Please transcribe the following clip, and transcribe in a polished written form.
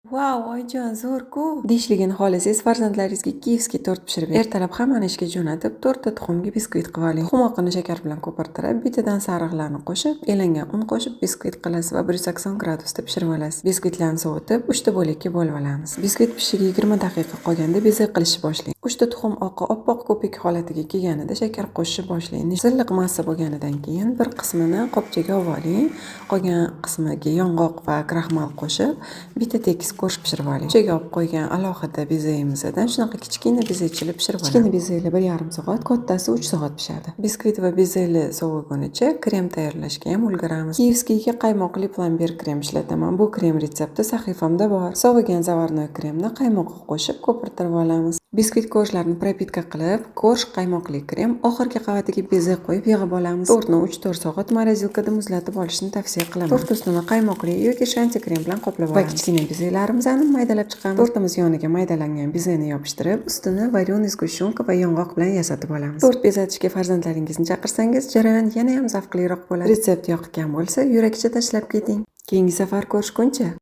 Wow, oyijon, zo'r-ku! Deyishligini xohlasangiz, farzandlaringizga kievskiy tort pishirib bering. Ertalab hammani ishga jo'natib, 4 ta tuxumga biskvit qilib oling. Tuxum oqini shakar bilan ko'pirtirib, bittadan sariqlarni qo'shib, elangan un qo'shib biskvit qilasiz va 180 gradusda pishirib olasiz. Biskvitlarni sovutib, 3 ta bo'lakka bo'lib olamiz. Biskvit pishishiga 20 daqiqa qolganda bezak qilishni boshlang. 3 ta tuxum oqi oppoq ko'pik holatiga kelganida shakar qo'shishni boshlang. Silliq massa bo'lganidan keyin bir qismini qopchaga olib oling. Qolgan qismiga yong'oq va kraxmal qo'shib, bitta tekis go'sht pishirib oling. Ichiga olib qo'ygan alohida bezagimizdan shunaqa kichkina bezakchilar pishirib oling. Kichkina bezaklar 1,5 soat, kattasi 3 soat pishadi. Biskvit va bezaklar sovigunicha krem tayyorlashga ham ulguramiz. Kievskiyga qaymoqli plomber krem ishlataman. Bu krem retsepti sahifamda bor. Sovigan zavarnoy kremni qaymoqqa qo'shib ko'pirtirib olamiz. Biskvit korjlarini propitka qilib, korj qaymoqli krem oxirgi qavatiga bezak qo'yib yig'ib olamiz. Tortni 3-4 soat morosilkada muzlatib olishni tavsiya qilaman. Tort ustini qaymoqli yoki shanti krem bilan qoplab olamiz. Va kichkina bezaklarimizni maydalab chiqamiz. Tortimiz yoniga maydalangan bezakni yopishtirib, ustini varyoniy sgushonka va yong'oq bilan yasatib olamiz. Tort bezatishga farzandlaringizni chaqirsangiz, jarayon yana ham zavqliroq bo'ladi. Retsept yoqgan bo'lsa, yurakcha tashlab keting. Keyingi safar ko'rishguncha